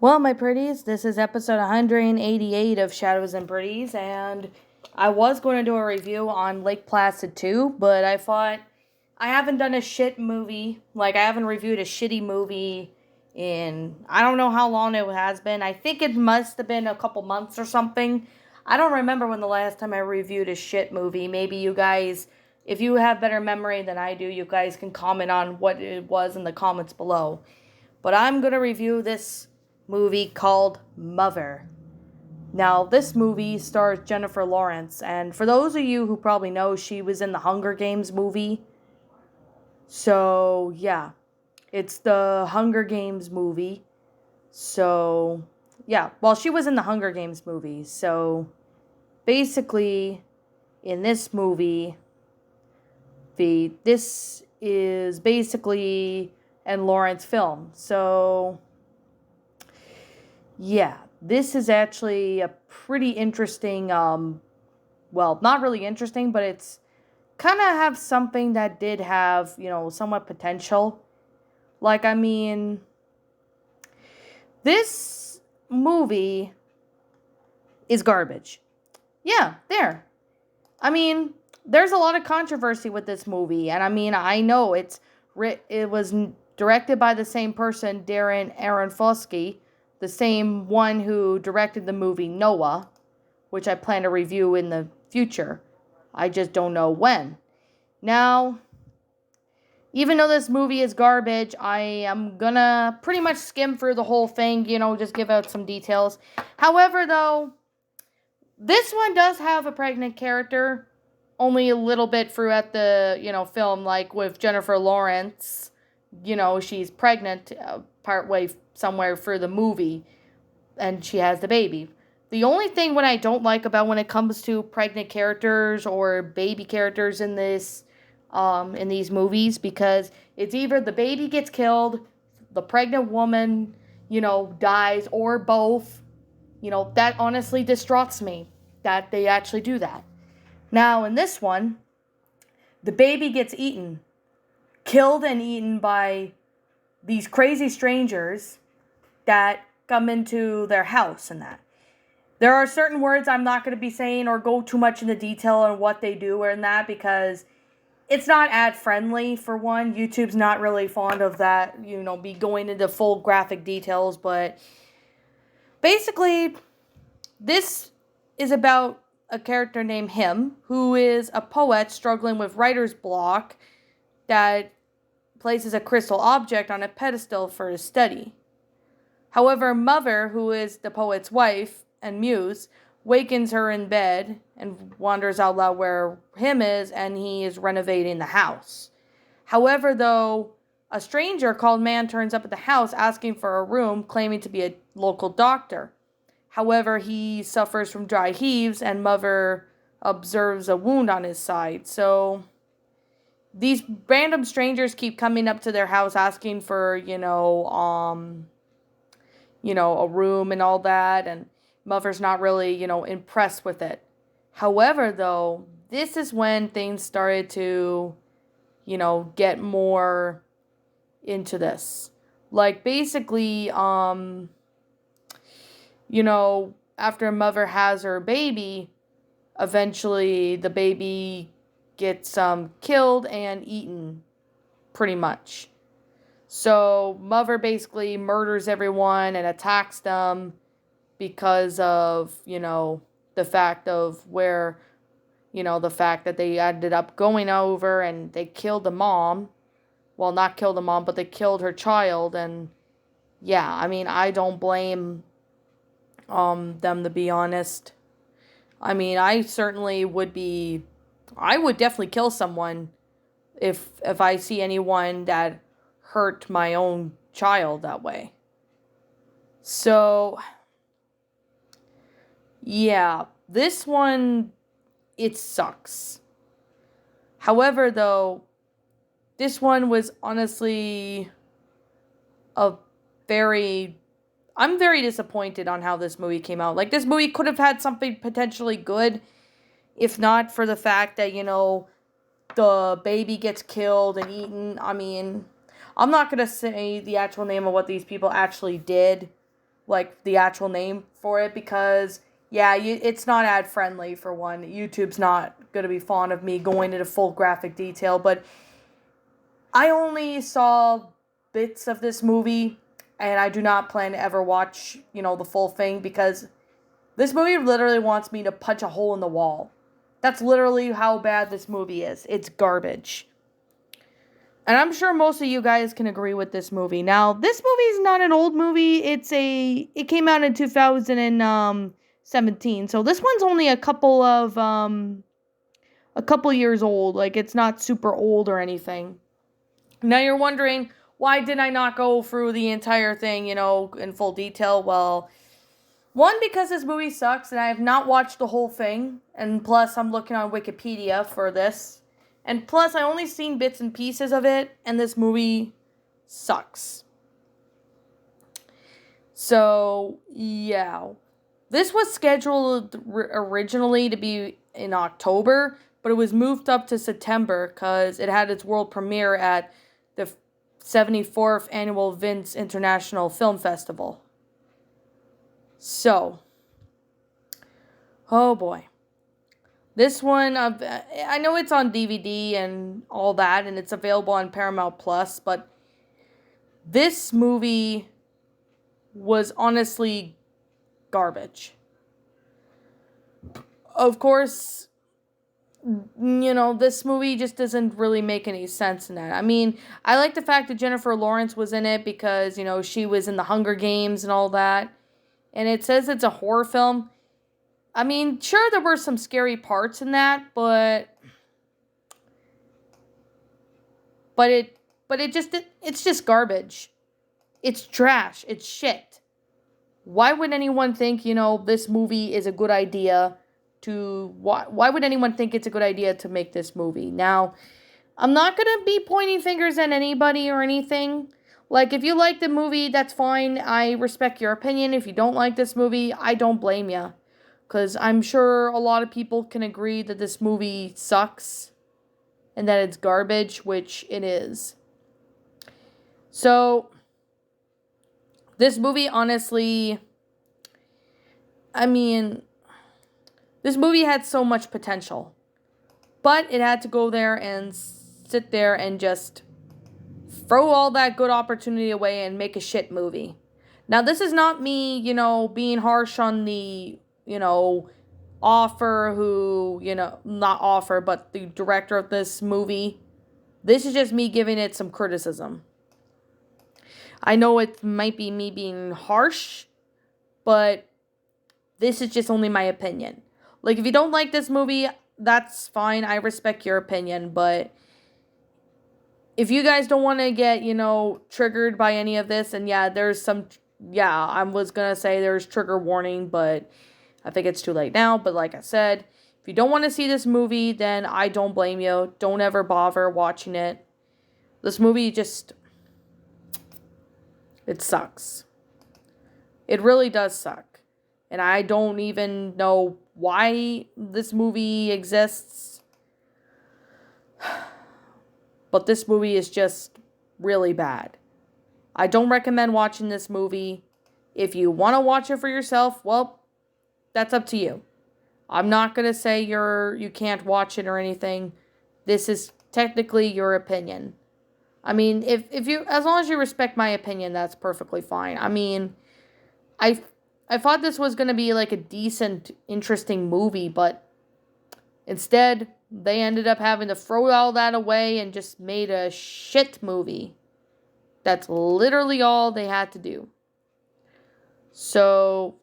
Well, my pretties, this is episode 188 of Shadows and Pretties, and I was going to do a review on Lake Placid 2, but I thought I haven't done a shit movie. Like, I haven't reviewed a shitty movie in I don't know how long it has been. I think it must have been a couple months or something. I don't remember when the last time I reviewed a shit movie. Maybe you guys, if you have better memory than I do, you guys can comment on what it was in the comments below. But I'm going to review this movie called Mother. Now, this movie stars Jennifer Lawrence, and for those of you who probably know, she was in the Hunger Games movie. So, yeah, it's the Hunger Games movie. So, yeah, well, she was in the Hunger Games movie. So, basically, in this movie, this is basically an Lawrence film. So, yeah, this is actually a pretty interesting, well, not really interesting, but it's kind of have something that did have, somewhat potential. Like, I mean, this movie is garbage. Yeah, there. I mean, there's a lot of controversy with this movie, and I mean, I know it was directed by the same person, Darren Aronofsky, the same one who directed the movie Noah, which I plan to review in the future. I just don't know when. Now, even though this movie is garbage, I am gonna pretty much skim through the whole thing, just give out some details. However, though, this one does have a pregnant character, only a little bit throughout the, film, like with Jennifer Lawrence. She's pregnant partway somewhere through the movie, and she has the baby. The only thing what I don't like about when it comes to pregnant characters or baby characters in these movies, because it's either the baby gets killed, the pregnant woman, dies, or both. That honestly distraughts me that they actually do that. Now, in this one, the baby gets eaten, killed and eaten by these crazy strangers that come into their house and that. There are certain words I'm not going to be saying or go too much into detail on what they do or in that, because it's not ad friendly, for one. YouTube's not really fond of that, be going into full graphic details. But basically, this is about a character named Him, who is a poet struggling with writer's block that places a crystal object on a pedestal for his study. However, Mother, who is the poet's wife and muse, wakens her in bed and wanders out loud where Him is, and he is renovating the house. However, though, a stranger called Man turns up at the house asking for a room, claiming to be a local doctor. However, he suffers from dry heaves, and Mother observes a wound on his side. So these random strangers keep coming up to their house asking for, a room and all that, and Mother's not really, impressed with it. However, though, this is when things started to, get more into this. Like, basically, after Mother has her baby, eventually the baby gets killed and eaten, pretty much. So Mother basically murders everyone and attacks them because of, the fact of where, the fact that they ended up going over and they killed the mom. Well, not killed the mom, but they killed her child. And yeah, I mean, I don't blame them, to be honest. I mean, I would definitely kill someone if I see anyone that hurt my own child that way. So, yeah, this one, it sucks. However, though, this one was honestly a very I'm very disappointed on how this movie came out. Like, this movie could have had something potentially good, if not for the fact that, the baby gets killed and eaten. I mean, I'm not going to say the actual name of what these people actually did, like the actual name for it, because it's not ad friendly for one. YouTube's not gonna be fond of me going into full graphic detail, but I only saw bits of this movie, and I do not plan to ever watch, the full thing, because this movie literally wants me to punch a hole in the wall. That's literally how bad this movie is. It's garbage. And I'm sure most of you guys can agree with this movie. Now, this movie is not an old movie. It came out in 2017. So this one's only a couple years old. Like, it's not super old or anything. Now you're wondering, why did I not go through the entire thing, in full detail? Well, one, because this movie sucks and I have not watched the whole thing. And plus, I'm looking on Wikipedia for this. And plus, I only seen bits and pieces of it, and this movie sucks. So, yeah. This was scheduled originally to be in October, but it was moved up to September because it had its world premiere at the 74th Annual Venice International Film Festival. So, oh boy. This one, I know it's on DVD and all that, and it's available on Paramount Plus, but this movie was honestly garbage. Of course, this movie just doesn't really make any sense in that. I mean, I like the fact that Jennifer Lawrence was in it because, she was in the Hunger Games and all that. And it says it's a horror film. I mean, sure, there were some scary parts in that, but it's just garbage. It's trash. It's shit. Why would anyone think, this movie is a good idea why would anyone think it's a good idea to make this movie? Now, I'm not going to be pointing fingers at anybody or anything. Like, if you like the movie, that's fine. I respect your opinion. If you don't like this movie, I don't blame you. Because I'm sure a lot of people can agree that this movie sucks and that it's garbage, which it is. So, this movie, honestly, I mean, this movie had so much potential. But it had to go there and sit there and just throw all that good opportunity away and make a shit movie. Now, this is not me, being harsh on the, author who, not author, but the director of this movie. This is just me giving it some criticism. I know it might be me being harsh, but this is just only my opinion. Like, if you don't like this movie, that's fine. I respect your opinion, but if you guys don't want to get, triggered by any of this, and I was going to say there's trigger warning, but I think it's too late now. But like I said, if you don't want to see this movie, then I don't blame you. Don't ever bother watching it. This movie it sucks. It really does suck. And I don't even know why this movie exists. But this movie is just really bad. I don't recommend watching this movie. If you want to watch it for yourself, well, that's up to you. I'm not going to say you can't watch it or anything. This is technically your opinion. I mean, if you, as long as you respect my opinion, that's perfectly fine. I mean, I thought this was going to be like a decent, interesting movie, but instead, they ended up having to throw all that away and just made a shit movie. That's literally all they had to do. So,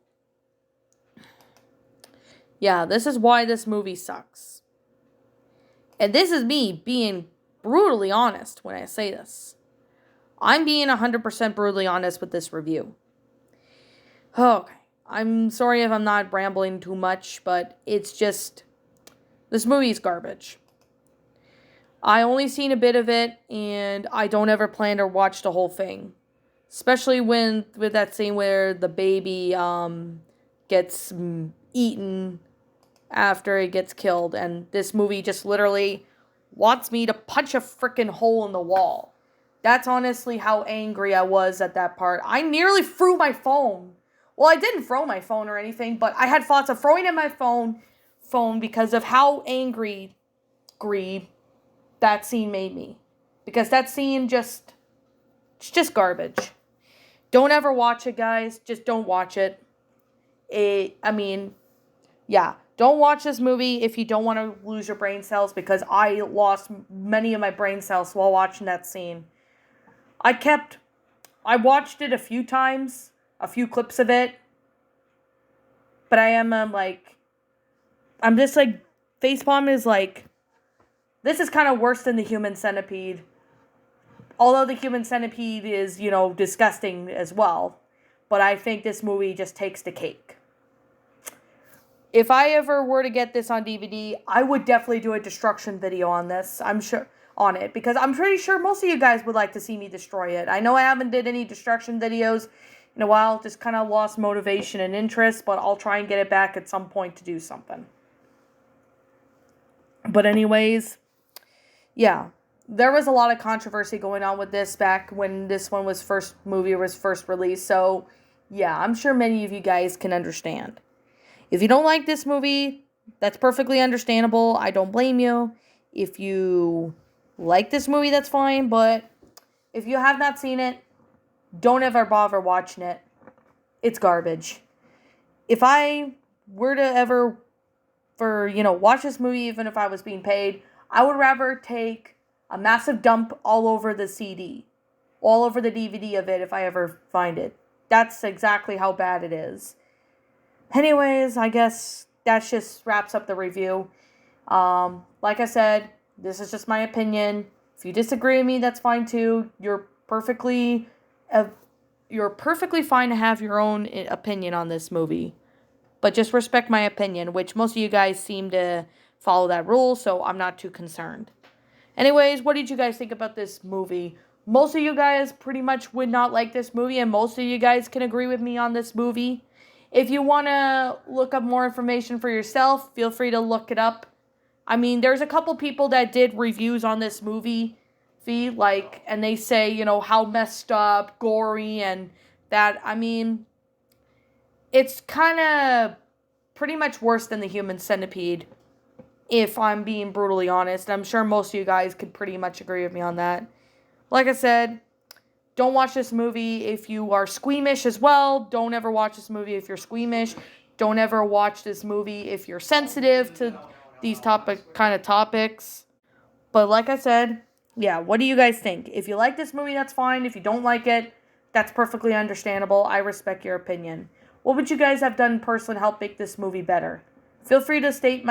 yeah, this is why this movie sucks. And this is me being brutally honest when I say this. I'm being 100% brutally honest with this review. Okay, I'm sorry if I'm not rambling too much, but it's just, this movie is garbage. I only seen a bit of it, and I don't ever plan to watch the whole thing. Especially with that scene where the baby gets eaten after it gets killed, and this movie just literally wants me to punch a freaking hole in the wall. That's honestly how angry I was at that part. I nearly threw my phone. Well, I didn't throw my phone or anything, but I had thoughts of throwing in my phone because of how angry that scene made me. Because that scene it's just garbage. Don't ever watch it, guys. Just don't watch it. Yeah. Don't watch this movie if you don't want to lose your brain cells, because I lost many of my brain cells while watching that scene. I watched it a few times, a few clips of it, but I'm just like, facepalm is like, this is kind of worse than the human centipede. Although the human centipede is, disgusting as well. But I think this movie just takes the cake. If I ever were to get this on DVD, I would definitely do a destruction video on this. I'm sure on it, because I'm pretty sure most of you guys would like to see me destroy it. I know I haven't did any destruction videos in a while, just kind of lost motivation and interest, but I'll try and get it back at some point to do something. But anyways, yeah, there was a lot of controversy going on with this back when this movie was first released. So yeah, I'm sure many of you guys can understand. If you don't like this movie, that's perfectly understandable. I don't blame you. If you like this movie, that's fine. But if you have not seen it, don't ever bother watching it. It's garbage. If I were to ever, watch this movie, even if I was being paid, I would rather take a massive dump all over the CD, all over the DVD of it if I ever find it. That's exactly how bad it is. Anyways, I guess that just wraps up the review. Like I said, this is just my opinion. If you disagree with me, that's fine too. You're perfectly fine to have your own opinion on this movie. But just respect my opinion, which most of you guys seem to follow that rule, so I'm not too concerned. Anyways, what did you guys think about this movie? Most of you guys pretty much would not like this movie, and most of you guys can agree with me on this movie. If you want to look up more information for yourself, feel free to look it up. There's a couple people that did reviews on this movie, and they say, how messed up, gory, and that. It's kind of pretty much worse than the human centipede, if I'm being brutally honest. I'm sure most of you guys could pretty much agree with me on that. Like I said, don't watch this movie if you are squeamish as well. Don't ever watch this movie if you're squeamish. Don't ever watch this movie if you're sensitive to these kind of topics. But like I said, yeah, what do you guys think? If you like this movie, that's fine. If you don't like it, that's perfectly understandable. I respect your opinion. What would you guys have done personally to help make this movie better? Feel free to state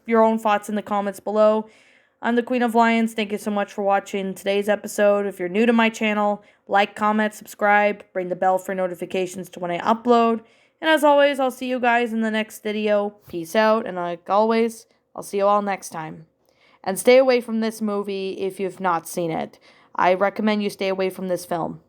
your own thoughts in the comments below. I'm the Queen of Lions. Thank you so much for watching today's episode. If you're new to my channel, like, comment, subscribe, ring the bell for notifications to when I upload. And as always, I'll see you guys in the next video. Peace out, and like always, I'll see you all next time. And stay away from this movie if you've not seen it. I recommend you stay away from this film.